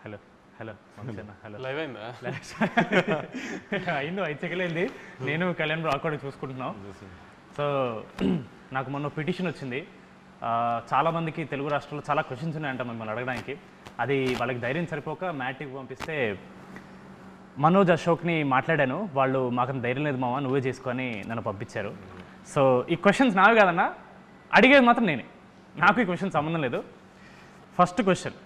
Hello hello hello live అయిందా? అయింది 5 సెకండ్లు అయింది. నేను కళ్యాణ్ రాకుండా చూసుకుంటున్నాం. సో నాకు మొన్న పిటిషన్ వచ్చింది. చాలామందికి తెలుగు రాష్ట్రాల్లో చాలా క్వశ్చన్స్ ఉన్నాయంట మిమ్మల్ని అడగడానికి. అది వాళ్ళకి ధైర్యం సరిపోక మ్యాట్కి పంపిస్తే మనోజ్ అశోక్ని మాట్లాడాను. వాళ్ళు మాకు ధైర్యం లేదు మామ, నువ్వే చేసుకొని నన్ను పంపించారు. సో ఈ క్వశ్చన్స్ నావి కాదన్నా, అడిగేది మాత్రం నేనే. నాకు ఈ క్వశ్చన్ సంబంధం లేదు. ఫస్ట్ క్వశ్చన్,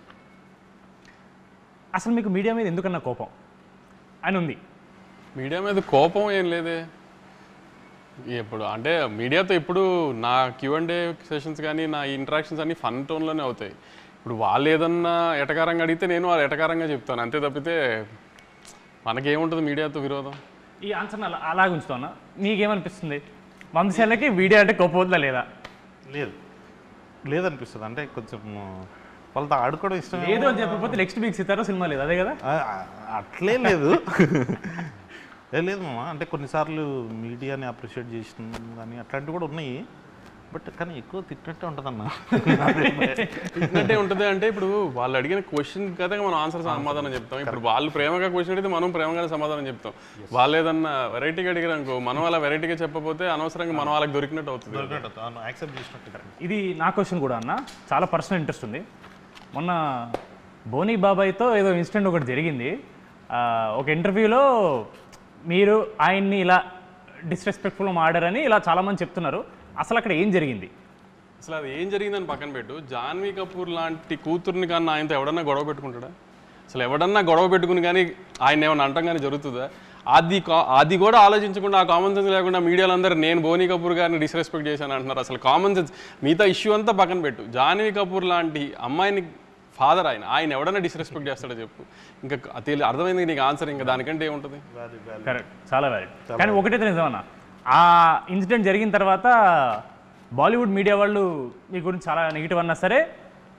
అసలు మీకు మీడియా మీద ఎందుకన్నా కోపం అని ఉంది? మీడియా మీద కోపం ఏం లేదే. ఎప్పుడు అంటే మీడియాతో ఇప్పుడు నా Q&A సెషన్స్ కానీ నా ఇంటరాక్షన్స్ అన్నీ ఫన్ టోన్లోనే అవుతాయి. ఇప్పుడు వాళ్ళు ఏదన్నా ఎటకారంగా అడిగితే నేను వాళ్ళు ఎటకారంగా చెప్తాను, అంతే తప్పితే మనకేముంటుంది మీడియాతో విరోధం. ఈ ఆన్సర్ని అలాగే ఉంచుతాను. నీకేమనిపిస్తుంది, వంశశాలకి మీడియా అంటే కోపం వద్దా లేదా? లేదనిపిస్తుంది. అంటే కొంచెం వాళ్ళతో ఆడుకోవడం ఇష్టం లేదు అని చెప్పకపోతే నెక్స్ట్ వీక్ సితారా సినిమా లేదు, అదే కదా? అట్లే లేదు. లేదు మామ, అంటే కొన్నిసార్లు మీడియాని అప్రిషియేట్ చేసిన కానీ అట్లాంటివి కూడా ఉన్నాయి. బట్ కానీ ఎక్కువ తిట్టినట్టే ఉంటుంది అన్న. తిట్టినట్టే ఉంటుంది అంటే ఇప్పుడు వాళ్ళు అడిగిన క్వశ్చన్ కదా మనం ఆన్సర్ సమాధానం చెప్తాం. ఇప్పుడు వాళ్ళు ప్రేమగా క్వశ్చన్ అడిగితే మనం ప్రేమగానే సమాధానం చెప్తాం. వాళ్ళు ఏదన్నా వెరైటీగా అడిగారు అనుకో, మనం అలా వెరైటీగా చెప్పకపోతే అనవసరంగా మనం వాళ్ళకి దొరికినట్టు అవుతుంది. యాక్సెప్ట్ చేసినట్టు. ఇది నా క్వశ్చన్ కూడా అన్న, చాలా పర్సనల్ ఇంట్రెస్ట్ ఉంది. మొన్న బోనీ బాబాయ్తో ఏదో ఇన్సిడెంట్ ఒకటి జరిగింది. ఒక ఇంటర్వ్యూలో మీరు ఆయన్ని ఇలా డిస్రెస్పెక్ట్ఫుల్గా మాడారని ఇలా చాలామంది చెప్తున్నారు. అసలు అక్కడ ఏం జరిగింది? అసలు అది ఏం జరిగిందని పక్కన పెట్టు, జాన్వీ కపూర్ లాంటి కూతుర్ని కన్నా ఆయనతో ఎవడన్నా గొడవ పెట్టుకుంటాడా? అసలు ఎవడన్నా గొడవ పెట్టుకుని కానీ ఆయన ఏమన్నా అంటాం కానీ జరుగుతుందా? అది కూడా ఆలోచించకుండా, ఆ కామన్ సెన్స్ లేకుండా మీడియాలో అందరూ నేను బోనీ కపూర్ గారిని డిస్రెస్పెక్ట్ చేశాను అంటున్నారు. అసలు కామన్ సెన్స్ మిగతా ఇష్యూ అంతా పక్కన పెట్టు, జాన్వీ కపూర్ లాంటి అమ్మాయిని ఫాదర్ ఆయన ఎవడన్నా డిస్రెస్పెక్ట్ చేస్తాడో చెప్పు. ఇంకా అర్థమైంది నీకు ఆన్సర్, ఇంకా దానికంటే ఏముంటుంది? కరెక్ట్, చాలా వ్యాలిడ్. కానీ ఒకటైతే నిజమన్నా, ఆ ఇన్సిడెంట్ జరిగిన తర్వాత బాలీవుడ్ మీడియా వాళ్ళు మీ గురించి చాలా నెగిటివ్ అన్నా సరే,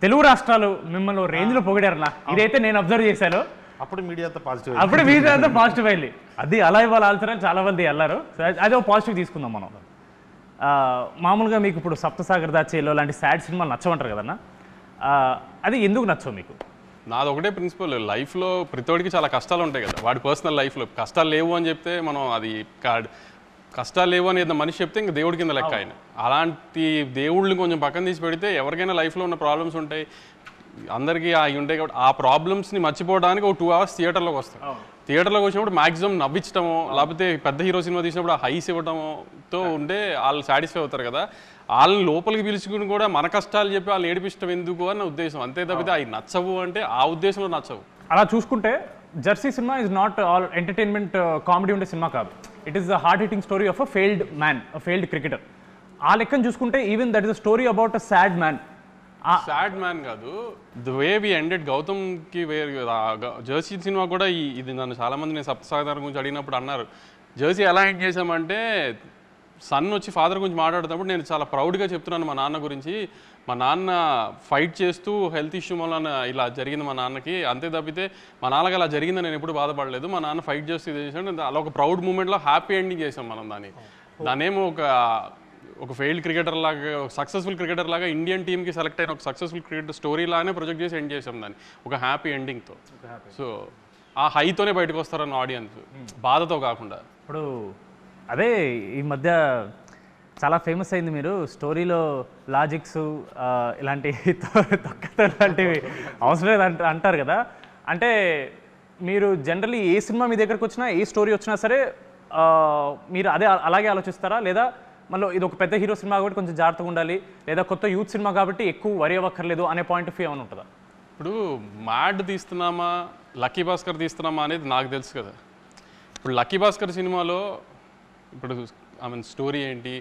తెలుగు రాష్ట్రాలు మిమ్మల్ని రేంజ్లో పొగిడారన్నా. ఇదైతే నేను అబ్జర్వ్ చేశాను. అప్పుడు మీడియాతో పాజిటివ్, అప్పుడు మీడియాతో పాజిటివ్ అయింది. అది అలా ఇవ్వాలి ఆల్సరని చాలా మంది వెళ్ళారు. అదే ఒక పాజిటివ్ తీసుకుందాం మనం. మామూలుగా మీకు ఇప్పుడు సప్తసాగర్ దాచేలో లాంటి సాడ్ సినిమాలు నచ్చమంటారు కదన్నా, అది ఎందుకు నచ్చవు మీకు? నాది ఒకటే ప్రిన్సిపల్, లైఫ్లో ప్రతివాడికి చాలా కష్టాలు ఉంటాయి కదా. వాడి పర్సనల్ లైఫ్లో కష్టాలు లేవు అని చెప్తే మనం అది కష్టాలు లేవు అని ఏదైనా మనిషి చెప్తే ఇంకా దేవుడి కింద లెక్క ఆయన. అలాంటి దేవుళ్ళని కొంచెం పక్కన తీసి పెడితే ఎవరికైనా లైఫ్లో ఉన్న ప్రాబ్లమ్స్ ఉంటాయి, అందరికీ అవి ఉంటాయి కాబట్టి ఆ ప్రాబ్లమ్స్ని మర్చిపోవడానికి ఒక 2 hours థియేటర్లోకి వస్తాం. థియేటర్లోకి వచ్చినప్పుడు మ్యాక్సిమం నవ్వించడమో, లేకపోతే పెద్ద హీరో సినిమా తీసినప్పుడు ఆ హైస్ ఇవ్వడంతో ఉంటే వాళ్ళు సాటిస్ఫై అవుతారు కదా. వాళ్ళని లోపలికి పిలుచుకుని కూడా మన కష్టాలు చెప్పి వాళ్ళని ఏడిపించడం ఎందుకు అన్న ఉద్దేశం, అంతే తప్పితే అవి నచ్చవు అంటే ఆ ఉద్దేశంలో నచ్చవు. అలా చూసుకుంటే jersey cinema is not all entertainment comedy ఉండే సినిమా కాదు. It is the heart hitting story of a failed man, a failed cricketer. ఆ లెక్కను చూసుకుంటే even that is a story about a sad man. Sad man కాదు, the way we ended గౌతమ్కి jersey cinema కూడా ఇది నన్ను చాలామంది నేను సప్తసాగర్ గురించి అడిగినప్పుడు అన్నారు, జెర్సీ ఎలా ఎండ్ చేశామంటే సన్ వచ్చి ఫాదర్ గురించి మాట్లాడుతున్నప్పుడు నేను చాలా ప్రౌడ్గా చెప్తున్నాను మా నాన్న గురించి. మా నాన్న ఫైట్ చేస్తూ హెల్త్ ఇష్యూ వల్ల ఇలా జరిగింది మా నాన్నకి, అంతే తప్పితే మా నాన్నకి అలా జరిగిందని నేను ఎప్పుడు బాధపడలేదు. మా నాన్న ఫైట్ చేస్తూ ఇది చేసాడు, అలా ఒక ప్రౌడ్ మూమెంట్లో హ్యాపీ ఎండింగ్ చేసాం మనం దాన్నేమో ఒక ఫెయిల్డ్ క్రికెటర్ లాగా, ఒక సక్సెస్ఫుల్ క్రికెటర్ లాగా ఇండియన్ టీమ్కి సెలెక్ట్ అయిన ఒక సక్సెస్ఫుల్ క్రికెటర్ స్టోరీ లాగానే ప్రొజెక్ట్ చేసి ఎండ్ చేసాం దాన్ని ఒక హ్యాపీ ఎండింగ్తో. సో ఆ హైతోనే బయటకు వస్తారన్న ఆడియన్స్, బాధతో కాకుండా. ఇప్పుడు అదే ఈ మధ్య చాలా ఫేమస్ అయింది, మీరు స్టోరీలో లాజిక్స్ ఇలాంటి తొక్కతో లాంటివి అవసరం లేదు అంటారు కదా. అంటే మీరు జనరల్లీ ఏ సినిమా మీ దగ్గరకు వచ్చినా, ఏ స్టోరీ వచ్చినా సరే మీరు అలాగే ఆలోచిస్తారా? లేదా మళ్ళీ ఇది ఒక పెద్ద హీరో సినిమా కాబట్టి కొంచెం జాగ్రత్తగా ఉండాలి, లేదా కొత్త యూత్ సినిమా కాబట్టి ఎక్కువ వరి అవ్వక్కర్లేదు అనే పాయింట్ ఆఫ్ వ్యూ ఏమైనా ఉంటుందా? ఇప్పుడు మ్యాడ్ తీస్తున్నామా, లక్కీ భాస్కర్ తీస్తున్నామా అనేది నాకు తెలుసు కదా. ఇప్పుడు లక్కీ భాస్కర్ సినిమాలో ఇప్పుడు స్టోరీ ఏంటి,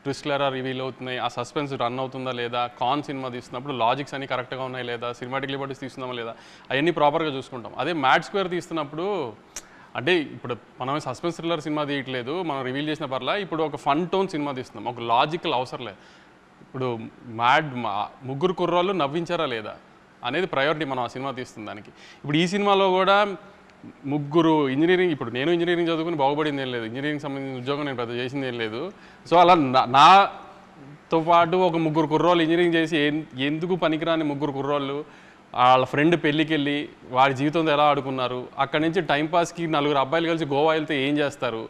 ట్విస్ట్లు ఎలా రివీల్ అవుతున్నాయి, ఆ సస్పెన్స్ రన్ అవుతుందా లేదా, కాన్ సినిమా తీస్తున్నప్పుడు లాజిక్స్ అన్ని కరెక్ట్గా ఉన్నాయి లేదా, సినిమాటిక్ లిబర్టీస్ తీస్తున్నామా లేదా, అవన్నీ ప్రాపర్గా చూసుకుంటాం. అదే మ్యాడ్ స్క్వేర్ తీస్తున్నప్పుడు అంటే ఇప్పుడు మనం సస్పెన్స్ థ్రిల్లర్ సినిమా తీయట్లేదు, మనం రివీల్ చేసిన పర్లా, ఇప్పుడు ఒక ఫన్ టోన్ సినిమా తీస్తున్నాం, ఒక లాజికల్ అవసరం లేదు. ఇప్పుడు ముగ్గురు కుర్రాళ్ళు నవ్వించారా లేదా అనేది ప్రయారిటీ మనం ఆ సినిమా తీస్తుంది దానికి. ఇప్పుడు ఈ సినిమాలో కూడా ముగ్గురు ఇంజనీరింగ్, ఇప్పుడు నేను ఇంజనీరింగ్ చదువుకుని బాగుపడింది ఏం లేదు, ఇంజనీరింగ్ సంబంధించిన ఉద్యోగం నేను పెద్ద చేసింది ఏం లేదు. సో అలా నాతో పాటు ఒక ముగ్గురు కుర్రోళ్ళు ఇంజనీరింగ్ చేసి ఎందుకు పనికిరాని ముగ్గురు కుర్రోళ్ళు వాళ్ళ ఫ్రెండ్ పెళ్ళికి వెళ్ళి వాడి జీవితంతో ఎలా ఆడుకున్నారు, అక్కడి నుంచి టైంపాస్కి 4 అబ్బాయిలు కలిసి గోవా వెళ్తే ఏం చేస్తారు,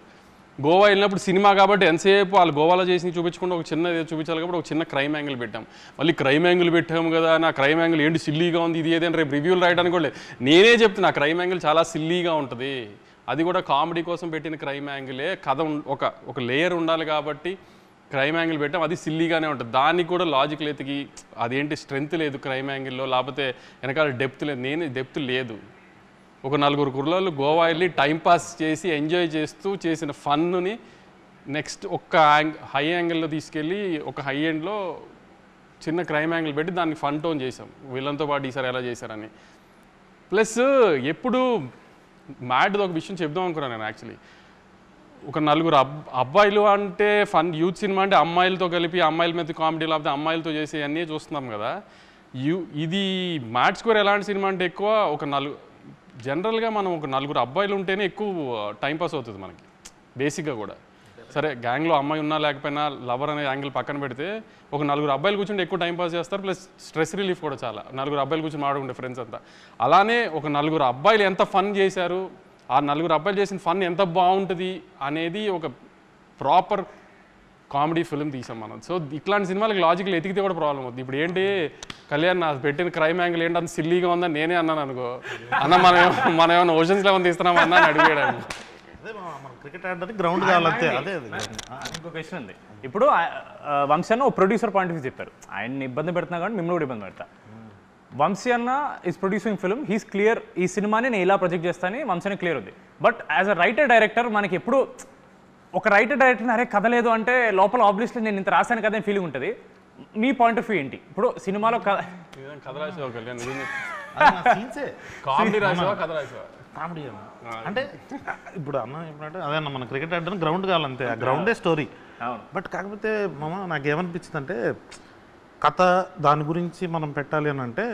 గోవా వెళ్ళినప్పుడు సినిమా కాబట్టి ఎంతసేపు వాళ్ళు గోవాలో చేసి చూపించకుండా ఒక చిన్న చూపించాలి కాబట్టి ఒక చిన్న క్రైమ్ యాంగిల్ పెట్టాం. మళ్ళీ క్రైమ్ యాంగిల్ పెట్టాము కదా, నా క్రైమ్ యాంగిల్ ఏంటి సిల్లీగా ఉంది ఇది ఏదైనా రేపు రివ్యూలు రాయడానికి కూడా లేదు. నేనే చెప్తున్నా క్రైమ్ యాంగిల్ చాలా సిల్లీగా ఉంటుంది, అది కూడా కామెడీ కోసం పెట్టిన క్రైమ్ యాంగిలే. కథ ఒక లేయర్ ఉండాలి కాబట్టి క్రైమ్ యాంగిల్ పెట్టాం, అది సిల్లీగానే ఉంటుంది. దానికి కూడా లాజిక్ ఎతికి అదేంటి స్ట్రెంత్ లేదు క్రైమ్ యాంగిల్లో, లేకపోతే వెనకాల డెప్త్ లేదు. డెప్త్ లేదు. ఒక 4 కుర్రోళ్ళు గోవా వెళ్ళి టైంపాస్ చేసి ఎంజాయ్ చేస్తూ చేసిన ఫన్నుని నెక్స్ట్ హై యాంగిల్లో తీసుకెళ్ళి ఒక హై ఎండ్లో చిన్న క్రైమ్ యాంగిల్ పెట్టి దాన్ని ఫన్ టోన్ చేసాం వీళ్ళంతో పాటు ఈసారి ఎలా చేశారని. ప్లస్ ఎప్పుడు మ్యాడ్ది ఒక విషయం చెప్దాం అనుకున్నాను నేను. యాక్చువల్లీ ఒక 4 అబ్బాయిలు అంటే ఫన్ యూత్ సినిమా అంటే అమ్మాయిలతో కలిపి అమ్మాయిల మీద కామెడీ లేకపోతే అమ్మాయిలతో చేసే అన్నీ చూస్తున్నాం కదా. ఇది మ్యాడ్ స్క్వేర్ ఎలాంటి సినిమా అంటే ఎక్కువ జనరల్గా మనం ఒక 4 అబ్బాయిలు ఉంటేనే ఎక్కువ టైంపాస్ అవుతుంది మనకి బేసిక్గా కూడా. సరే గ్యాంగ్లో అమ్మాయి ఉన్నా లేకపోయినా లవర్ అనే యాంగిల్ పక్కన పెడితే ఒక 4 అబ్బాయిలు కూర్చుంటే ఎక్కువ టైంపాస్ చేస్తారు. ప్లస్ స్ట్రెస్ రిలీఫ్ కూడా చాలా 4 అబ్బాయిలు కూర్చొని మాట్లాడుకుంటే ఫ్రెండ్స్ అంతా. అలానే ఒక 4 అబ్బాయిలు ఎంత ఫన్ చేశారు, ఆ 4 అబ్బాయిలు చేసిన ఫన్ ఎంత బాగుంటుంది అనేది ఒక ప్రాపర్ కామెడీ ఫిల్మ్ తీసాం మనం. సో ఇట్లాంటి సినిమాలకి లాజికల్ ఎతికితే కూడా ప్రాబ్లం అవుతుంది. ఇప్పుడు ఏంటి కళ్యాణ్ నా పెట్టిన క్రైమ్ యాంగిల్ ఏంటి అంత సిల్లీగా ఉందని నేనే అన్నాను అనుకో, అన్న మనం ఏమైనా ఓషన్స్ లెవెన్ తీస్తున్నాం అన్న అని అడిగాడు. క్రికెట్ ఆడడానికి గ్రౌండ్ కావాలంతే. అదే ఇంకో క్వశ్చన్ ఉంది. ఇప్పుడు వంశీ అన్న ఒక ప్రొడ్యూసర్ పాయింట్ ఆఫ్ వ్యూ చెప్పారు, ఆయన్ని ఇబ్బంది పెడుతున్నా కానీ మిమ్మల్ని కూడా ఇబ్బంది పెడతా. వంశీ అన్న is producing film, he's clear, ఈ సినిమాని నేను ఇలా ప్రొజెక్ట్ చేస్తానని వంశీ అని క్లియర్ ఉంది. But as a writer director మనకి ఎప్పుడు ఒక రైటర్ డైరెక్టర్ అరే కథ లేదు అంటే లోపల ఆబ్వియస్లీ నేను ఇంత రాశాను కదా అని ఫీలింగ్ ఉంటుంది. మీ పాయింట్ ఆఫ్ వ్యూ ఏంటి? ఇప్పుడు సినిమాలో కథ రాసావా కళ్యాణ్? కామెడీ రాసావా కథ రాసావా? కామెడీ అంటే ఇప్పుడు అన్న చెప్పినట్టు అదే అన్న మన క్రికెట్ ఆడడానికి గ్రౌండ్ కావాలంతే, ఆ గ్రౌండే స్టోరీ. బట్ కాకపోతే నాకేమనిపించింది అంటే కథ దాని గురించి మనం పెట్టాలి అని అంటే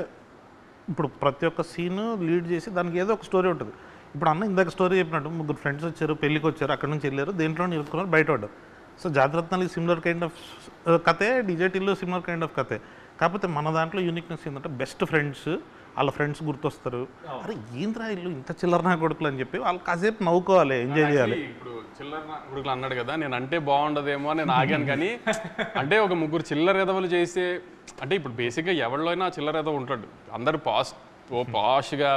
ఇప్పుడు ప్రతి ఒక్క సీన్ లీడ్ చేసి దానికి ఏదో ఒక స్టోరీ ఉంటుంది. ఇప్పుడు అన్న ఇందాక స్టోరీ చెప్పినట్టు 3 ఫ్రెండ్స్ వచ్చారు, పెళ్ళికి వచ్చారు, అక్కడ నుంచి వెళ్ళారు, దేంట్లో ఇరుక్కున్నారు, బయట పడ్డారు. So Jathiratnalu similar kind of కథే, డిజేటీలో సిమిలర్ కైండ్ ఆఫ్ కథే. కాకపోతే మన దాంట్లో యూనిక్నెస్ ఏంటంటే బెస్ట్ ఫ్రెండ్స్, వాళ్ళ ఫ్రెండ్స్ గుర్తొస్తారు, అరే ఏంద్రా ఇల్లు ఇంత చిల్లర నా కొడుకులు అని చెప్పి వాళ్ళు కాసేపు నవ్వుకోవాలి, ఎంజాయ్ చేయాలి. ఇప్పుడు చిల్లర నా కొడుకులు అన్నాడు కదా, నేను అంటే బాగుండదేమో అని నేను ఆగాను. కానీ అంటే ఒక 3 చిల్లర ఎదవలు చేసే అంటే ఇప్పుడు బేసిక్గా ఎవరిలో అయినా చిల్లర ఎదవ ఉంటాడు. అందరు పాష్గా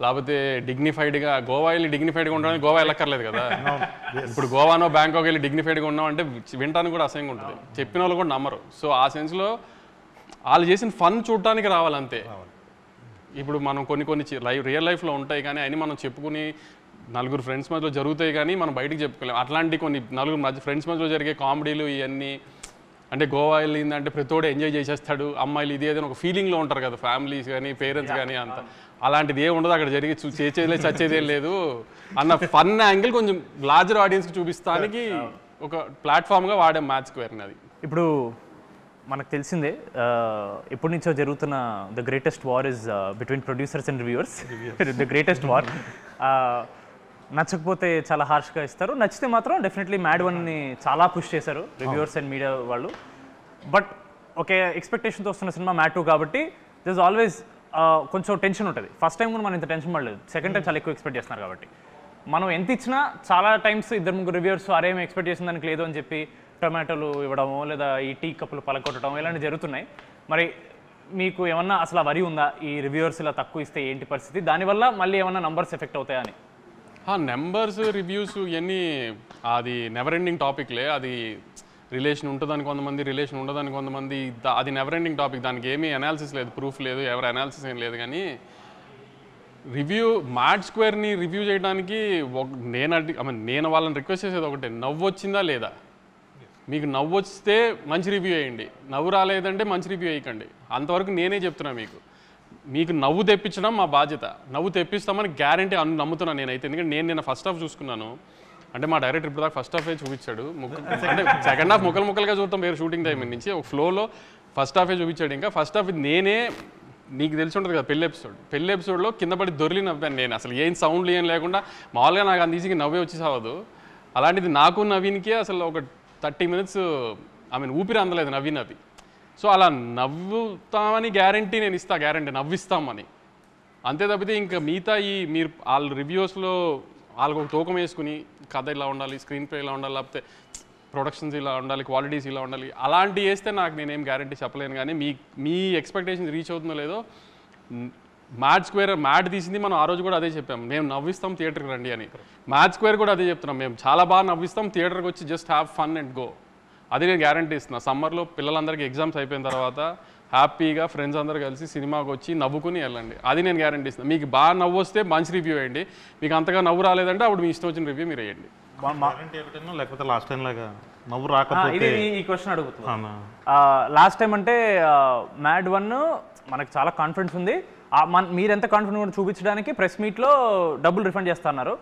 లేకపోతే డిగ్నిఫైడ్గా, గోవా వెళ్ళి డిగ్నిఫైడ్గా ఉండడానికి గోవా వెళ్ళక్కర్లేదు కదా. ఇప్పుడు గోవానో బ్యాంకాక్ వెళ్ళి డిగ్నిఫైడ్గా ఉన్నాం అంటే వినటానికి కూడా అసహ్యంగా ఉంటుంది, చెప్పిన వాళ్ళు కూడా నమ్మరు. సో ఆ సెన్స్లో వాళ్ళు చేసిన ఫన్ చూడటానికి రావాలంతే. ఇప్పుడు మనం కొన్ని రియల్ లైఫ్లో ఉంటాయి కానీ అన్నీ మనం చెప్పుకుని 4 ఫ్రెండ్స్ మధ్యలో జరుగుతాయి కానీ మనం బయటకు చెప్పుకోలేము. అట్లాంటి కొన్ని 4 ఫ్రెండ్స్ మధ్యలో జరిగే కామెడీలు ఇవన్నీ అంటే గోవా వెళ్ళిందంటే ప్రతిోడు ఎంజాయ్ చేసేస్తాడు, అమ్మాయిలు ఇది ఏదైనా ఒక ఫీలింగ్లో ఉంటారు కదా ఫ్యామిలీస్ కానీ పేరెంట్స్ కానీ. అంత అలాంటిది ఏమి ఉండదు అక్కడ జరిగి చేసేది చచ్చేదేం లేదు అన్న ఫన్ యాంగిల్ కొంచెం లార్జర్ ఆడియన్స్కి చూపిస్తానికి ఒక ప్లాట్ఫామ్గా వాడే మ్యాచ్ స్క్వేర్ని. అది ఇప్పుడు మనకు తెలిసిందే ఎప్పటి నుంచో జరుగుతున్న the greatest war is between producers and reviewers. The greatest war. నచ్చకపోతే చాలా హార్ష్గా ఇస్తారు, నచ్చితే మాత్రం డెఫినెట్లీ మ్యాడ్ వన్ని చాలా పుష్ చేశారు రివ్యూవర్స్ అండ్ మీడియా వాళ్ళు. బట్ ఒకే ఎక్స్పెక్టేషన్తో వస్తున్న సినిమా మ్యాడ్ 2 కాబట్టి దిస్ ఇస్ ఆల్వేస్ కొంచెం టెన్షన్ ఉంటుంది. ఫస్ట్ టైం కూడా మనం ఇంత టెన్షన్ పడలేదు, సెకండ్ టైం చాలా ఎక్కువ ఎక్స్పెక్ట్ చేస్తున్నారు కాబట్టి మనం ఎంత ఇచ్చినా చాలా టైమ్స్ 2-3 రివ్యూవర్స్ అరేం ఎక్స్పెక్ట్ చేసిన దానికి లేదు అని చెప్పి టొమాటోలు ఇవ్వడము లేదా ఈ టీ కప్పులు పలకొట్టడం ఇలాంటివి జరుగుతున్నాయి. మరి మీకు ఏమన్నా అసలు వరి ఉందా ఈ రివ్యూవర్స్ ఇలా తక్కువ ఇస్తే ఏంటి పరిస్థితి, దానివల్ల మళ్ళీ ఏమన్నా నంబర్స్ ఎఫెక్ట్ అవుతాయా అని? నెంబర్స్ రివ్యూస్ ఇవన్నీ అది నెవర్ ఎండింగ్ టాపిక్లే. అది రిలేషన్ ఉంటుందని కొంతమంది, రిలేషన్ ఉండదని కొంతమంది, అది నెవర్ ఎండింగ్ టాపిక్. దానికి ఏమీ అనాలిసిస్ లేదు, ప్రూఫ్ లేదు, ఎవరి అనాలిసిస్ ఏం లేదు. కానీ మ్యాడ్ స్క్వేర్ని రివ్యూ చేయడానికి నేను వాళ్ళని రిక్వెస్ట్ చేసేది ఒకటే, నవ్వు వచ్చిందా లేదా. మీకు నవ్వు వస్తే మంచి రివ్యూ వేయండి, నవ్వు రాలేదంటే మంచి రివ్యూ వేయకండి. అంతవరకు నేనే చెప్తున్నా మీకు నవ్వు తెప్పించడం మా బాధ్యత. నవ్వు తెప్పిస్తామని గ్యారంటీ నమ్ముతున్నాను నేనైతే. ఎందుకంటే నేను నిన్న ఫస్ట్ హాఫ్ చూసుకున్నాను, అంటే మా డైరెక్టర్ ఇప్పుడు దాకా ఫస్ట్ హాఫే చూపించాడు. అంటే సెకండ్ హాఫ్ ముక్కలుగా చూడటం వేరే షూటింగ్ టైం నుంచి ఒక ఫ్లోలో ఫస్ట్ హాఫే చూపించాడు. ఇంకా ఫస్ట్ హాఫ్ నేనే, నీకు తెలిసి ఉంటుంది కదా పెళ్లి ఎపిసోడ్లో కింద పడి దొరికి నవ్వాను నేను. అసలు ఏం సౌండ్లు ఏం లేకుండా మామూలుగా నాకు అంత ఈజీగా నవ్వే వచ్చి సావదు. అలాంటిది నాకు నవీన్కే అసలు ఒక 30 minutes ఊపిరి అందలేదు నవ్వి. సో అలా నవ్వుతామని గ్యారంటీ నేను ఇస్తా, గ్యారంటీ నవ్విస్తామని. అంతే తప్పితే ఇంకా మిగతా మీరు వాళ్ళ రివ్యూస్లో వాళ్ళకు ఒక తూకం వేసుకుని కథ ఇలా ఉండాలి, స్క్రీన్ ప్లే ఇలా ఉండాలి, లేకపోతే ప్రొడక్షన్స్ ఇలా ఉండాలి, క్వాలిటీస్ ఇలా ఉండాలి, అలాంటివి వేస్తే నాకు నేనేం గ్యారంటీ చెప్పలేను. కానీ మీ ఎక్స్పెక్టేషన్స్ రీచ్ అవుతుందో లేదో. మ్యాడ్ తీసింది మనం ఆ రోజు కూడా అదే చెప్పాము, మేము నవ్విస్తాం థియేటర్కి రండి అని. మ్యాడ్ స్క్వేర్ కూడా అదే చెప్తున్నాం, మేము చాలా బాగా నవ్విస్తాం, థియేటర్కి వచ్చి just have fun and go. అది నేను గ్యారంటీ ఇస్తున్నా. సమ్మర్లో పిల్లలందరికీ ఎగ్జామ్స్ అయిపోయిన తర్వాత హ్యాపీగా ఫ్రెండ్స్ అందరూ కలిసి సినిమాకి వచ్చి నవ్వుకుని వెళ్ళండి. అది నేను గ్యారంటీ ఇస్తున్నాను. మీకు బాగా నవ్వు వస్తే మంచి రివ్యూ వేయండి, మీకు అంతగా నవ్వు రాలేదంటే అప్పుడు మీ ఇష్టం వచ్చిన రివ్యూ మీరు వేయండి. లేకపోతే లాస్ట్ టైం లాగా నవ్వు రాకపోతే ఈ క్వశ్చన్ అడుగుతున్నా. లాస్ట్ టైం అంటే మ్యాడ్ 1 మనకు చాలా కాన్ఫిడెన్స్ ఉంది, మీరు ఎంత కాన్ఫిడెంట్ చూపించడానికి ప్రెస్ మీట్లో డబ్బులు రిఫండ్ చేస్తున్నారు.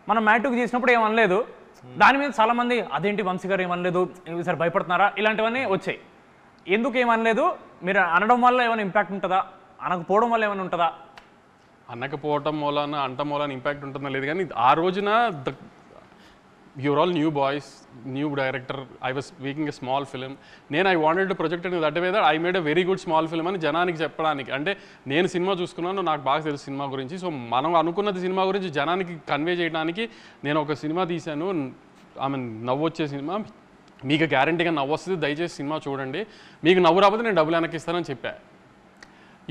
మనం మ్యాడ్ 2కి చేసినప్పుడు ఏమనలేదు, దాని మీద చాలామంది అదేంటి వంశీ గారు ఏమనలేదు, ఈసారి భయపడుతున్నారా, ఇలాంటివన్నీ వచ్చాయి. ఎందుకు ఏమనలేదు? మీరు అనడం వల్ల ఏమైనా ఇంపాక్ట్ ఉంటుందా, అనకపోవడం వల్ల ఏమైనా ఉంటుందా? అనకపోవటం మూలన అంట మూలన ఇంపాక్ట్ ఉంటుందో లేదు, కానీ ఆ రోజున you're all new boys, new director, I was making a small film. I wanted to project in that way that I made a very good small film అని జనానికి చెప్పడానికి. అంటే నేను సినిమా చూసుకున్నాను, నాకు బాగా తెలుసు సినిమా గురించి. సో మనం అనుకున్నది సినిమా గురించి జనానికి కన్వే చేయడానికి నేను ఒక సినిమా తీశాను. నవ్వు వచ్చే సినిమా, మీకు గ్యారంటీగా నవ్వు వస్తుంది, దయచేసి సినిమా చూడండి, మీకు నవ్వు రాకపోతే నేను డబ్బులు వెనక్కి ఇస్తానని చెప్పా.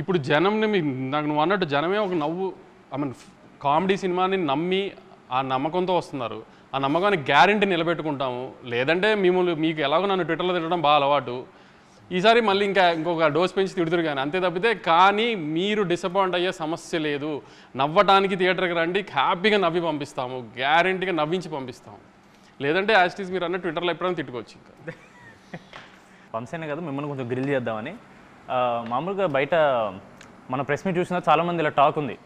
ఇప్పుడు జనంని నాకు నువ్వు అన్నట్టు జనమే ఒక నవ్వు కామెడీ సినిమాని నమ్మి ఆ నమ్మకంతో వస్తున్నారు. ఆ నమ్మకాన్ని గ్యారంటీ నిలబెట్టుకుంటాము. లేదంటే మీకు ఎలాగో నన్ను ట్విట్టర్లో తిట్టడం బాగా అలవాటు, ఈసారి మళ్ళీ ఇంకొక డోస్ పెంచి తిడుతురు కానీ అంతే తప్పితే. కానీ మీరు డిసప్పాయింట్ అయ్యే సమస్య లేదు. నవ్వటానికి థియేటర్కి రండి, హ్యాపీగా నవ్వి పంపిస్తాము, గ్యారంటీగా నవ్వించి పంపిస్తాము. లేదంటే యాస్టీస్ మీరు అన్న ట్విట్టర్లో ఎప్పుడైనా తిట్టుకోవచ్చు. ఇంకా వంశీనే కాదు, మిమ్మల్ని కొంచెం గ్రిల్ చేద్దామని. మామూలుగా బయట మన ప్రెస్ మీట్ చూసినా చాలామంది ఇలా టాక్ ఉంది,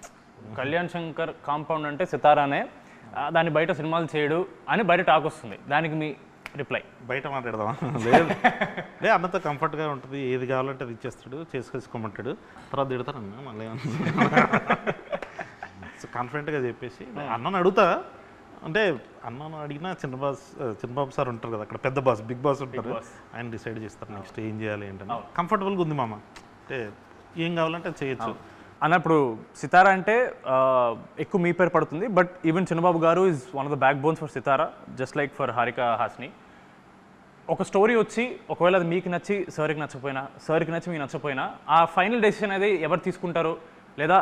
కళ్యాణ్ శంకర్ కాంపౌండ్ అంటే సితారానే, దాన్ని బయట సినిమాలు చేయడు అని బయట టాక్ వస్తుంది. దానికి మీ రిప్లై? బయట మాట్లాడదామా? లేదు, అన్నతో కంఫర్ట్గా ఉంటుంది, ఏది కావాలంటే అది ఇచ్చేస్తాడు, చేసుకోమంటాడు, తర్వాత తిడతాను మళ్ళీ కాన్ఫిడెంట్గా చెప్పేసి అన్నను అడుగుతా. అంటే అన్నను అడిగినా చిన్నబాబు సార్ ఉంటారు కదా అక్కడ, పెద్ద బాస్, బిగ్ బాస్ ఉంటారు, ఆయన డిసైడ్ చేస్తారు నెక్స్ట్ ఏం చేయాలి ఏంటని. కంఫర్టబుల్గా ఉంది మామ, అంటే ఏం కావాలంటే అది చేయొచ్చు అన్నప్పుడు. సితారా అంటే ఎక్కువ మీ పేరు పడుతుంది, బట్ ఈవెన్ చిన్నబాబు గారు is one of the back bones for Sithara, just like for Haarika Haasine. ఒక స్టోరీ వచ్చి ఒకవేళ అది మీకు నచ్చి సార్కి నచ్చకపోయినా, సార్కి నచ్చి మీకు నచ్చకపోయినా, ఆ ఫైనల్ డెసిషన్ అనేది ఎవరు తీసుకుంటారు, లేదా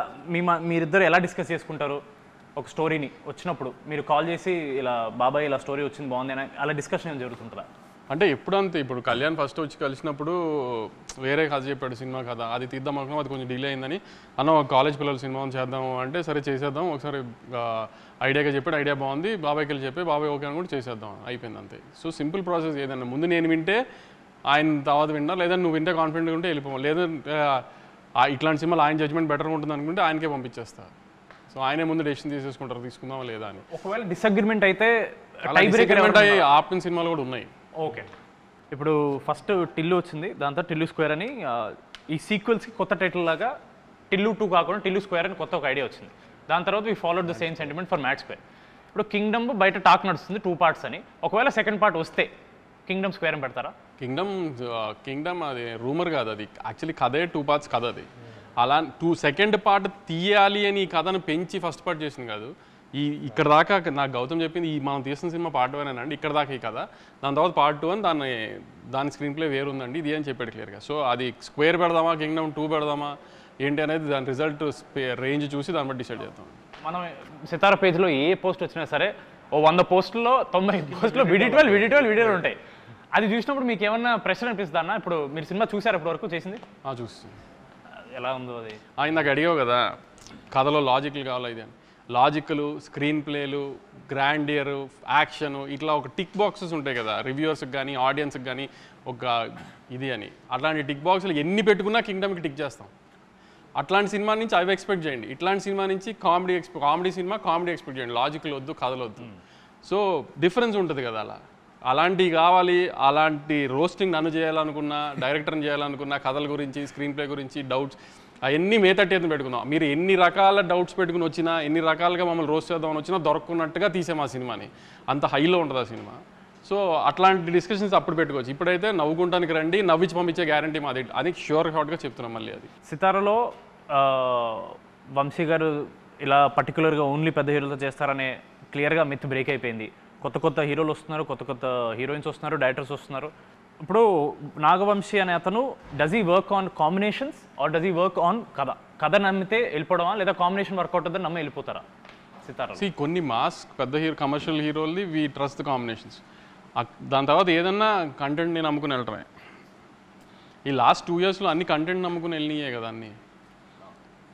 మీరిద్దరు ఎలా డిస్కస్ చేసుకుంటారు? ఒక స్టోరీని వచ్చినప్పుడు మీరు కాల్ చేసి ఇలా బాబాయ్ ఇలా స్టోరీ వచ్చింది బాగుంది అని అలా డిస్కషన్ ఏం జరుగుతుంటుందా? అంటే ఎప్పుడంతే, ఇప్పుడు కళ్యాణ్ ఫస్ట్ వచ్చి కలిసినప్పుడు వేరే కథ చెప్పాడు, సినిమా కథ, అది తీద్దాం అనుకున్నాం, అది కొంచెం డిలే అయిందని. అన్న కాలేజ్ పిల్లల సినిమా చేద్దాము అంటే సరే చేసేద్దాం, ఒకసారి ఐడియాగా చెప్పాడు, ఐడియా బాగుంది, బాబాయ్కి వెళ్ళి చెప్పి బాబాయ్ ఓకే అని కూడా చేసేద్దాం, అయిపోయింది అంతే. So simple process. ఏదన్నా ముందు నేను వింటే ఆయన తర్వాత విన్నా, లేదా నువ్వు వింటే కాన్ఫిడెంట్గా ఉంటే వెళ్ళిపోవాలి, లేదా ఇట్లాంటి సినిమాలు ఆయన జడ్జ్మెంట్ బెటర్గా ఉంటుంది అనుకుంటే ఆయనకే పంపించేస్తా. సో ఆయనే ముందు డెసిషన్ తీసేసుకుంటారు, తీసుకుందామా లేదా అని. ఒకవేళ డిసగ్రిమెంట్ అయితే ఆపిన సినిమాలు కూడా ఉన్నాయి. ఓకే, ఇప్పుడు ఫస్ట్ టిల్లు వచ్చింది, దాంతో టిల్లు స్క్వేర్ అని, ఈ సీక్వెల్స్కి కొత్త టైటిల్ లాగా టిల్లు 2 కాకుండా టిల్లు స్క్వేర్ అని కొత్త ఒక ఐడియా వచ్చింది. దాని తర్వాత we followed the same sentiment for mad square. ఇప్పుడు కింగ్డమ్ బయట టాక్ నడుస్తుంది 2 పార్ట్స్ అని, ఒకవేళ సెకండ్ పార్ట్ వస్తే కింగ్డమ్ స్క్వేర్ అని పెడతారా? కింగ్డమ్ అది రూమర్ కాదు, అది యాక్చువల్లీ కథే 2 పార్ట్స్ కథ. అది అలా సెకండ్ పార్ట్ తీయాలి అని ఈ కథను పెంచి ఫస్ట్ పార్ట్ చేసింది కాదు. ఇక్కడ దాకా నాకు గౌతమ్ చెప్పింది, మనం తీసిన సినిమా పార్ట్ 1 అండి, ఇక్కడ దాకా ఈ కథ, దాని తర్వాత పార్ట్ 2 అని దాని స్క్రీన్ ప్లే వేరుందండి ఇది అని చెప్పాడు క్లియర్గా. సో అది స్క్వేర్ పెడదామా, కింగ్డమ్ 2 పెడదామా ఏంటి అనేది దాని రిజల్ట్ రేంజ్ చూసి దాన్ని బట్టి డిసైడ్ చేద్దాం. మనం సితారా పేజ్లో ఏ పోస్ట్ వచ్చినా సరే ఓ 100 పోస్టుల్లో 90 పోస్టులో వీడియోలు ఉంటాయి. అది చూసినప్పుడు మీకు ఏమన్నా ప్రెషర్ అనిపిస్తుందా అన్న? ఇప్పుడు మీరు సినిమా చూసారు ఇప్పటి వరకు చేసింది? చూసి ఎలా ఉందో అది? నాకు అడిగావు కదా కథలో లాజిక్లు కావాలా ఇది అని. లాజిక్లు, స్క్రీన్ ప్లేలు, గ్రాండియర్, యాక్షన్, ఇట్లా ఒక టిక్ బాక్సెస్ ఉంటాయి కదా రివ్యూవర్స్కి కానీ ఆడియన్స్కి కానీ ఒక ఇది అని. అట్లాంటి టిక్ బాక్స్లు ఎన్ని పెట్టుకున్నా కింగ్డమ్కి టిక్ చేస్తాం. అట్లాంటి సినిమా నుంచి అవి ఎక్స్పెక్ట్ చేయండి. ఇట్లాంటి సినిమా నుంచి కామెడీ ఎక్స్పెక్ట్ చేయండి. లాజిక్లు వద్దు, కథలు వద్దు. సో డిఫరెన్స్ ఉంటుంది కదా. అలాంటివి కావాలి. అలాంటి రోస్టింగ్ నన్ను చేయాలనుకున్నా, డైరెక్టర్ని చేయాలనుకున్నా, కథల గురించి, స్క్రీన్ ప్లే గురించి డౌట్స్ అవన్నీ మేతట్టేది పెట్టుకుందాం. మీరు ఎన్ని రకాల డౌట్స్ పెట్టుకుని వచ్చినా, ఎన్ని రకాలుగా మమ్మల్ని రోస్ట్ చేద్దామని వచ్చినా దొరకకున్నట్టుగా తీసాం ఆ సినిమాని. అంత హైలో ఉంటుంది ఆ సినిమా. సో అట్లాంటి డిస్కషన్స్ అప్పుడు పెట్టుకోవచ్చు. ఇప్పుడైతే నవ్వుకుంటానికి రండి, నవ్వించి పంపించే గ్యారంటీ మాది అది షూర్ షార్ట్గా చెప్తున్నాం. మళ్ళీ అది సితారలో వంశీ గారు ఇలా పర్టికులర్గా ఓన్లీ పెద్ద హీరోలతో చేస్తారనే క్లియర్గా మిత్ బ్రేక్ అయిపోయింది. కొత్త కొత్త హీరోలు వస్తున్నారు, కొత్త కొత్త హీరోయిన్స్ వస్తున్నారు, డైరెక్టర్స్ వస్తున్నారు. ఇప్పుడు నాగవంశీ అనే అతను does he work on combinations or does he work on కథ నమ్మితే వెళ్ళిపోవడమా, లేదా కాంబినేషన్ వర్కౌట్ అవుతుంది నమ్మి వెళ్ళిపోతారా సితారా? కొన్ని మాస్ పెద్ద కమర్షియల్ హీరోల్ది వీ ట్రస్ట్ ద కాంబినేషన్స్. దాని తర్వాత ఏదన్నా కంటెంట్ని నమ్ముకుని వెళ్ళటమే. ఈ లాస్ట్ 2 yearsలో అన్ని కంటెంట్ నమ్ముకుని వెళ్ళినాయే కదా అన్నీ.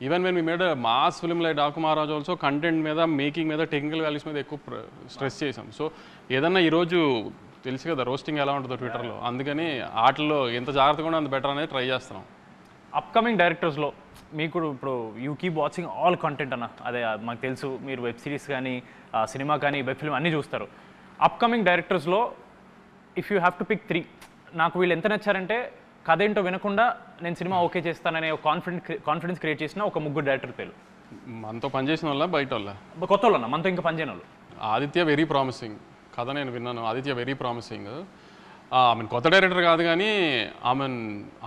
Even when we made mass film like Daaku Maharaj also content మీద, మేకింగ్ మీద, టెక్నికల్ వాల్యూస్ మీద ఎక్కువ స్ట్రెస్ చేసాం. సో ఏదన్నా ఈరోజు తెలుసు కదా రోస్టింగ్ ఎలా ఉంటుందో ట్విట్టర్లో, అందుకని వాటిలో ఎంత జాగ్రత్తగా ఉంటే అంత బెటర్ అనేది ట్రై చేస్తున్నాం. అప్కమింగ్ డైరెక్టర్స్లో మీకు ఇప్పుడు you keep watching all content అన్న, అదే మాకు తెలుసు మీరు వెబ్ సిరీస్ కానీ సినిమా కానీ వెబ్ ఫిల్మ్ అన్నీ చూస్తారు. అప్కమింగ్ డైరెక్టర్స్లో if you have to pick 3, నాకు వీళ్ళు ఎంత నచ్చారంటే కథ ఏంటో వినకుండా నేను సినిమా ఓకే చేస్తాననే కాన్ఫిడెన్స్ క్రియేట్ చేసిన ఒక 3 డైరెక్టర్ పేరు. మనతో పనిచేసిన వాళ్ళ బయట వాళ్ళ కొత్త వాళ్ళు అన్న, మనతో ఇంకా పనిచేయని వాళ్ళు. ఆదిత్య వెరీ ప్రామిసింగ్ కథ నేను విన్నాను. Aditya very promising. మీన్ కొత్త డైరెక్టర్ కాదు కానీ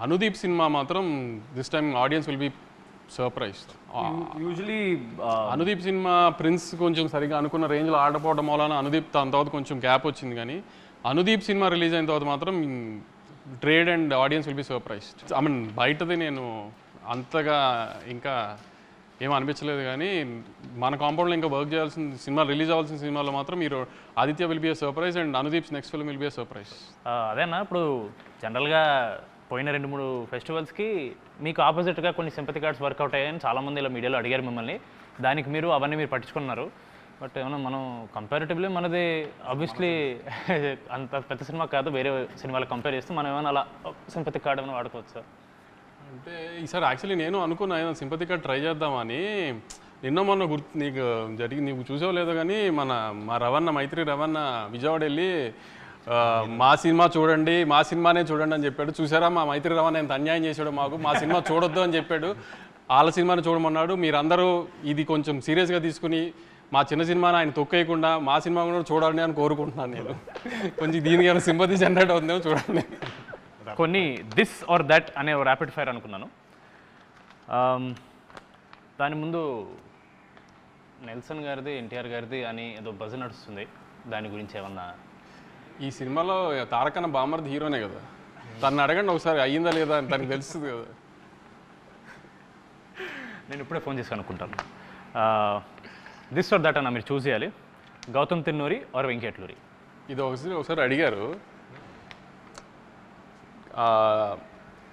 అనుదీప్ సినిమా మాత్రం this time audience will be surprised. Usually Anudeep cinema prince కొంచెం సరిగా అనుకున్న రేంజ్లో ఆడపోవడం వలన అనుదీప్ దాని తర్వాత కొంచెం గ్యాప్ వచ్చింది. కానీ అనుదీప్ సినిమా రిలీజ్ అయిన తర్వాత మాత్రం trade and audience will be surprised. బయటది నేను అంతగా ఇంకా ఏం అనిపించలేదు, కానీ మన కాంపౌండ్లో ఇంకా వర్క్ చేయాల్సిన సినిమా, రిలీజ్ అవ్వాల్సిన సినిమాలో మాత్రం మీరు Aditya will be a surprise and Anudeep's next film will be a surprise. అదేనా ఇప్పుడు జనరల్గా పోయిన 2-3 ఫెస్టివల్స్కి మీకు ఆపోజిట్గా కొన్ని సింపతి కార్డ్స్ వర్కౌట్ అయ్యాయని చాలామంది ఇలా మీడియాలో అడిగారు మిమ్మల్ని. దానికి మీరు అవన్నీ మీరు పట్టించుకున్నారు. బట్ ఏమన్నా మనం కంపారిటివ్లీ మనది ఆబ్వియస్లీ అంత పెద్ద సినిమా కాదు, వేరే సినిమాలకు కంపేర్ చేస్తే మనం ఏమైనా అలా సింపతి కార్డ్ ఏమైనా వాడుకోవచ్చు సార్? అంటే ఈసారి యాక్చువల్లీ నేను అనుకున్నా ఏదైనా సింపతి కార్డ్ ట్రై చేద్దామని. నిన్న మొన్న నీకు చూసావు లేదో కానీ మా రవణ మైత్రి రవణ విజయవాడ వెళ్ళి మా సినిమా చూడండి, మా సినిమానే చూడండి అని చెప్పాడు. చూసారా మా మైత్రి రవణ ఎంత అన్యాయం చేశాడు మాకు, మా సినిమా చూడొద్దు అని చెప్పాడు, వాళ్ళ సినిమాని చూడమన్నాడు. మీరందరూ ఇది కొంచెం సీరియస్గా తీసుకుని మా చిన్న సినిమాని ఆయన తొక్కేయకుండా మా సినిమా కూడా చూడాలని అని కోరుకుంటున్నాను నేను. కొంచెం దీనికి ఏమైనా సింపతి జనరేట్ అవుతుందేమో చూడండి. కొన్ని దిస్ ఆర్ దట్ అనే ర్యాపిడ్ ఫైర్ అనుకున్నాను. దాని ముందు నెల్సన్ గారిది, ఎన్టీఆర్ గారిది అని ఏదో బజ్ నడుస్తుంది, దాని గురించి ఏమన్నా? ఈ సినిమాలో తారకన్న బామర్ది హీరోనే కదా, తను అడగండి ఒకసారి అయ్యిందా లేదా అని తనకు తెలుస్తుంది కదా. నేను ఇప్పుడే ఫోన్ చేసి అనుకుంటాను. దిస్ ఆర్ దట్ అన్న మీరు చూస్ చేయాలి, గౌతమ్ తిన్నూరి ఆర్ వెంకటలూరి. ఇది ఒకసారి అడిగారు.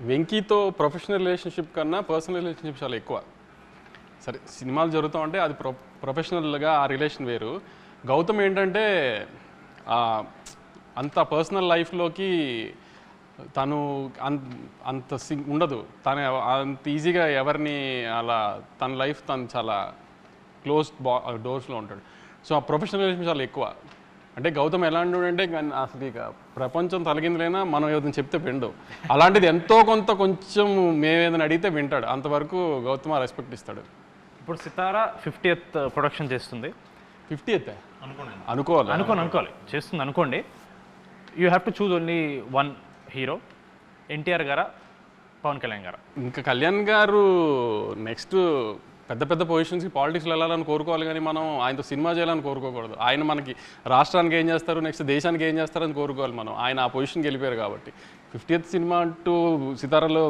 వెంకీతో ప్రొఫెషనల్ రిలేషన్షిప్ కన్నా పర్సనల్ రిలేషన్షిప్ చాలా ఎక్కువ. సరే సినిమాలు జరుగుతూ ఉంటే అది ప్రొఫెషనల్గా ఆ రిలేషన్ వేరు. గౌతమ్ ఏంటంటే అంత పర్సనల్ లైఫ్లోకి తను అంత ఉండదు, తను అంత ఈజీగా ఎవరిని అలా తన లైఫ్ తను చాలా క్లోజ్డ్ డోర్స్లో ఉంటాడు. సో ఆ ప్రొఫెషనల్ రిలేషన్ చాలా ఎక్కువ. అంటే గౌతమ్ ఎలాంటి అంటే అసలు ఇక ప్రపంచం తలగిందులైనా మనం ఏదైనా చెప్తే విండు, అలాంటిది ఎంతో కొంత కొంచెం మేము ఏదైనా అడిగితే వింటాడు. అంతవరకు గౌతమ్ రెస్పెక్ట్ ఇస్తాడు. ఇప్పుడు సితారా 50th ప్రొడక్షన్ చేస్తుంది. 50th అనుకోవాలి చేస్తుంది అనుకోండి. You have to choose only 1 hero, NTR గారా పవన్ కళ్యాణ్ గారా? ఇంకా కళ్యాణ్ గారు నెక్స్ట్ పెద్ద పెద్ద పొజిషన్స్కి పాలిటిక్స్లో వెళ్ళాలని కోరుకోవాలి, కానీ మనం ఆయనతో సినిమా చేయాలని కోరుకోకూడదు. ఆయన మనకి రాష్ట్రానికి ఏం చేస్తారు, నెక్స్ట్ దేశానికి ఏం చేస్తారని కోరుకోవాలి మనం. ఆయన ఆ పొజిషన్కి వెళ్ళిపోయారు కాబట్టి 50th సినిమా అంటూ సితారాలో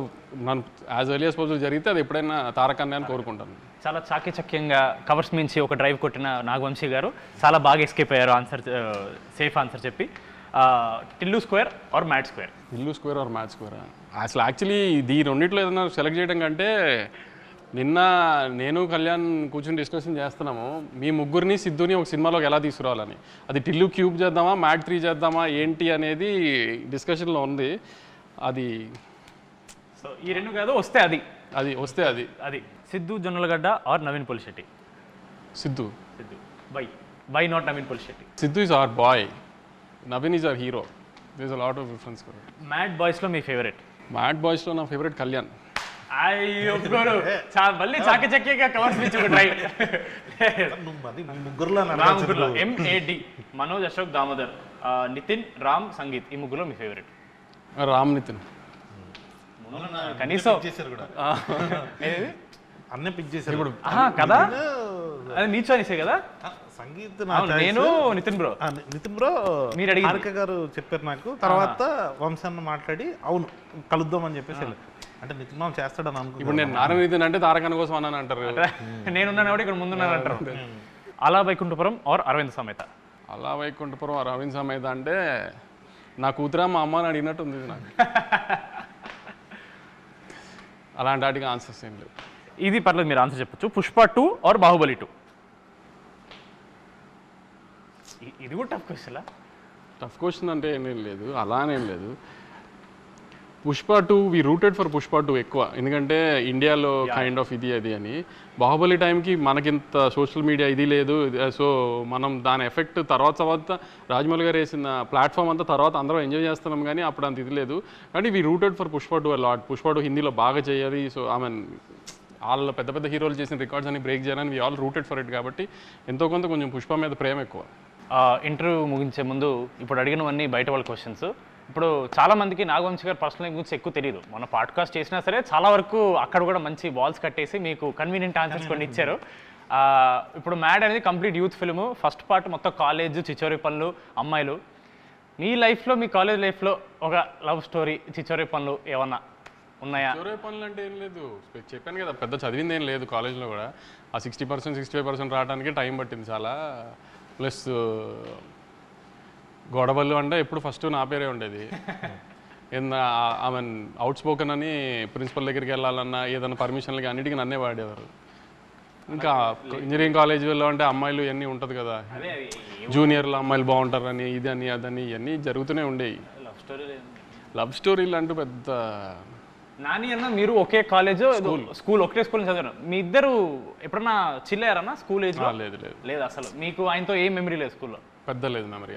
మనం యాజ్ ఎర్లీ యాజ్ పాసిబుల్ జరిగితే అది ఎప్పుడైనా తారకన్నే అని కోరుకుంటాను. చాలా చాకచక్యంగా కవర్స్ మించి ఒక డ్రైవ్ కొట్టిన నాగవంశీ గారు చాలా బాగా ఎస్కేప్ అయ్యారు ఆన్సర్, సేఫ్ ఆన్సర్ చెప్పి. Tillu square or Mad square? Tillu square or Mad square? అసలు యాక్చువల్లీ ఈ రెండిట్లో ఏదైనా సెలెక్ట్ చేయడం కంటే నిన్న నేను కళ్యాణ్ కూర్చొని డిస్కషన్ చేస్తున్నాము, మీ ముగ్గురిని సిద్ధుని ఒక సినిమాలోకి ఎలా తీసుకురావాలని. అది టిల్లు క్యూబ్ చేద్దామా, మ్యాట్ 3 చేద్దామా ఏంటి అనేది డిస్కషన్లో ఉంది. అది సో ఈ రెండు కాదు, వస్తే అది Siddhu Jonnalagadda or Naveen Polishetty? Siddhu. Why not Naveen Polishetty? Siddhu is our boy, Naveen is our hero. There is a lot of difference. Mad బాయ్స్లో మీ ఫేవరెట్? మ్యాడ్ బాయ్స్లో నా ఫేవరెట్ కళ్యాణ్. అయ్యో మళ్ళీ చాకచక్యంగా కవర్స్ మించి ఒక డ్రైవ్. ముగ్గురులో MAD మనోజ్, అశోక్, దామోదర్. నితిన్, రామ్, సంగీత్ ఈ ముగ్గులో మీ ఫేవరెట్? రామ్ నితిన్. కనీసం చేశారు కూడా ఏది? అన్నీ పిక్ చేశారు ఇప్పుడు కదా, అది నీ చాయిసే కదా. సంగీత్ నేను నితిన్ బ్రో. నితిన్ బ్రో మీరు అడిగి హారిక గారు చెప్పారు నాకు. తర్వాత వంశాన్ని మాట్లాడి అవును కలుద్దాం అని చెప్పేసి అంటే నితిన్ మామ చేస్తాడని అనుకున్నాను. ఇప్పుడు నేను నారాయణ నితిన్ అంటే తారకన్న కోసం అన్నాను అంటారు. నేనున్నాను కూడా ఇక్కడ ముందున్నాను అంటారు. అలా వైకుంఠపురం ఆర్ అరవింద్ సమేత? అలా వైకుంఠపురం అరవింద్ సమేత అంటే నా కూతురా మా అమ్మని అడిగినట్టు ఉంది నాకు. అలాంటి వాటికి ఆన్సర్స్ ఏం లేవు. ఇది పర్లేదు, మీరు ఆన్సర్ చెప్పొచ్చు. పుష్ప 2 ఆర్ బాహుబలి 2? ఇది కూడా టఫ్ క్వశ్చన్. టఫ్ క్వశ్చన్ అంటే ఏం లేదు, అలానేం లేదు. పుష్ప 2 వి రూటెడ్ ఫర్ పుష్ప 2 ఎక్కువ, ఎందుకంటే ఇండియాలో కైండ్ ఆఫ్ ఇది అది అని. బాహుబలి టైంకి మనకింత సోషల్ మీడియా ఇది లేదు, సో మనం దాని ఎఫెక్ట్ తర్వాత రాజమౌళి గారు వేసిన ప్లాట్ఫామ్ అంతా తర్వాత అందరం ఎంజాయ్ చేస్తున్నాం, కానీ అప్పుడు అంత ఇది లేదు. కానీ we rooted for Pushpa 2 lot. Pushpa 2 హిందీలో బాగా చేయాలి, సో ఐ మీన్ వాళ్ళ పెద్ద పెద్ద హీరోలు చేసిన రికార్డ్స్ అని బ్రేక్ చేయాలని we all rooted for it. కాబట్టి ఎంతో కొంత కొంచెం పుష్ప మీద ప్రేమ ఎక్కువ. ఇంటర్వ్యూ ముగించే ముందు ఇప్పుడు అడిగినవన్నీ బయట వాళ్ళ క్వశ్చన్స్. ఇప్పుడు చాలా మందికి నాగవంశి గారు పర్సనల్ గురించి ఎక్కువ తెలియదు. మన పాడ్కాస్ట్ చేసినా సరే చాలా వరకు అక్కడ కూడా మంచి బాల్స్ కట్టేసి మీకు కన్వీనియంట్ ఆన్సర్స్ కొన్ని ఇచ్చారు. ఇప్పుడు మ్యాడ్ అనేది complete youth film. First part మొత్తం కాలేజ్, చిచోరి పనులు, అమ్మాయిలు. మీ లైఫ్లో, మీ కాలేజ్ లైఫ్లో ఒక లవ్ స్టోరీ, చిచోరి పనులు ఏమన్నా ఉన్నాయా? చివరి పనులు అంటే ఏం లేదు, చెప్పాను కదా, పెద్ద చదివింది ఏం లేదు కాలేజ్లో కూడా. ఆ 60% 65% రావడానికి టైం పట్టింది చాలా. ప్లస్ గొడవలు అంటే ఎప్పుడు ఫస్ట్ నా పేరే ఉండేది. ఐ మీన్ అవుట్ స్పోకన్ అని ప్రిన్సిపల్ దగ్గరికి వెళ్ళాలన్నా ఏదైనా పర్మిషన్లకి అన్నిటికీ నన్నే వాడేవారు. ఇంకా ఇంజనీరింగ్ కాలేజీలో అంటే అమ్మాయిలు ఇవన్నీ ఉంటుంది కదా, జూనియర్లు అమ్మాయిలు బాగుంటారని ఇది అని అదని ఇవన్నీ జరుగుతూనే ఉండేవి. లవ్ స్టోరీలు అంటూ పెద్ద. నాని అన్న మీరు ఒకే కాలేజ్, స్కూల్ ఒకటే స్కూల్ చదివారు. మీ ఇద్దరు ఎప్పుడన్నా చిల్లారన్నా స్కూల్ ఏజ్? లేదు లేదు లేదు అసలు. మీకు ఆయనతో ఏం మెమరీ లేదు స్కూల్లో? పెద్ద లేదు మెమరీ.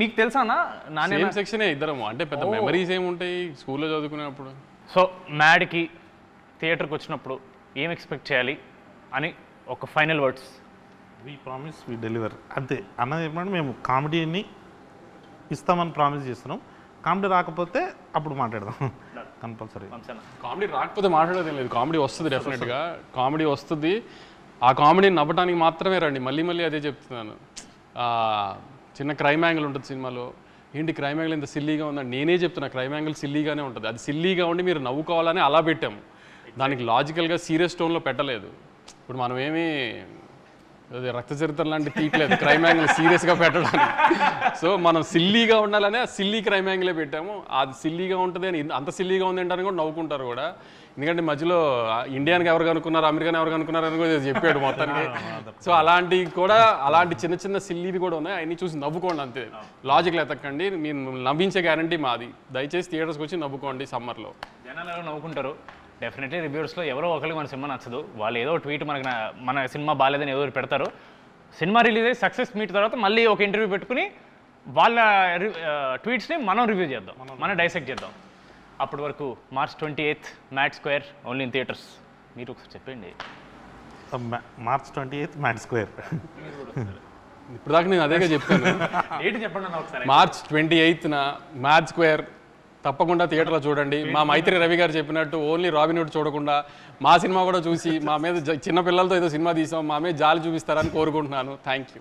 మీకు తెలుసా అన్న? నాని సేమ్ సెక్షనే ఇద్దరము, అంటే పెద్ద మెమరీస్ ఏముంటాయి స్కూల్లో చదువుకునేప్పుడు. సో మ్యాడ్కి థియేటర్కి వచ్చినప్పుడు ఏం ఎక్స్పెక్ట్ చేయాలి అని ఒక final words? We promise we deliver అంతే. అన్నది చెప్పినట్టు మేము కామెడీని ఇస్తామని ప్రామిస్ చేస్తున్నాం. కామెడీ రాకపోతే అప్పుడు మాట్లాడదాం కంపల్సరీ. కామెడీ రాకపోతే మాట్లాడేది లేదు, కామెడీ వస్తుంది డెఫినెట్గా. కామెడీ వస్తుంది, ఆ కామెడీని నవ్వటానికి మాత్రమే రండి. మళ్ళీ మళ్ళీ అదే చెప్తున్నాను. చిన్న క్రైమ్ యాంగిల్ ఉంటుంది సినిమాలో, ఏంటి క్రైమ్ యాంగిల్ ఇంత సిల్లీగా ఉందని నేనే చెప్తున్నా. క్రైమ్ యాంగిల్ సిల్లీగానే ఉంటుంది, అది సిల్లీగా ఉండి మీరు నవ్వుకోవాలని అలా పెట్టాము. దానికి లాజికల్గా సీరియస్ టోన్లో పెట్టలేదు. ఇప్పుడు మనం ఏమీ రక్త చరిత్ర లాంటి తీయట్లేదు క్రైమ్ యాంగిల్ సీరియస్గా పెట్టడానికి. సో మనం సిల్లీగా ఉండాలని ఆ సిల్లీ క్రైమ్ యాంగిలే పెట్టాము. అది సిల్లీగా ఉంటుంది అని, అంత సిల్లీగా ఉంది అంటారని కూడా నవ్వుకుంటారు కూడా. ఎందుకంటే మధ్యలో ఇండియానికి ఎవరు కనుక్కున్నారు, అమెరికాని ఎవరు కనుక్కున్నారు అని కూడా చెప్పాడు మొత్తానికి. సో అలాంటివి కూడా, అలాంటి చిన్న చిన్న సిల్లీవి కూడా ఉన్నాయి, అవన్నీ చూసి నవ్వుకోండి అంతే. లాజిక్లు ఎతకండి, మీరు నవ్వించే గ్యారంటీ మాది. దయచేసి థియేటర్స్కి వచ్చి నవ్వుకోండి సమ్మర్లో. జనాలు ఎవరు నవ్వుకుంటారు. డెఫినెట్లీ రివ్యూస్లో ఎవరో ఒకరికి మన సినిమా నచ్చదు, వాళ్ళు ఏదో ట్వీట్ మన సినిమా బాగాలేదని ఏదో పెడతారు. సినిమా రిలీజ్ అయ్యి సక్సెస్ మీట్ తర్వాత మళ్ళీ ఒక ఇంటర్వ్యూ పెట్టుకుని వాళ్ళ ట్వీట్స్ని మనం రివ్యూ చేద్దాం, మనం డైసెక్ట్ చేద్దాం. అప్పటి వరకు March 28th mad square only in theatres. మీరు ఒకసారి చెప్పండి. March 28th mad square. ఇప్పుడు దాకా నేను అదేగా చెప్పాను. ఏంటి చెప్పండి అన్న ఒకసారి. March 28th మ్యాడ్ స్క్వేర్ తప్పకుండా థియేటర్లో చూడండి. మా మైత్రి రవి గారు చెప్పినట్టు ఓన్లీ రాబిన్హుడ్ చూడకుండా మా సినిమా కూడా చూసి మా మీద చిన్న పిల్లలతో ఏదో సినిమా తీసాం, మా మీద జాలి చూపిస్తారని కోరుకుంటున్నాను. Thank you.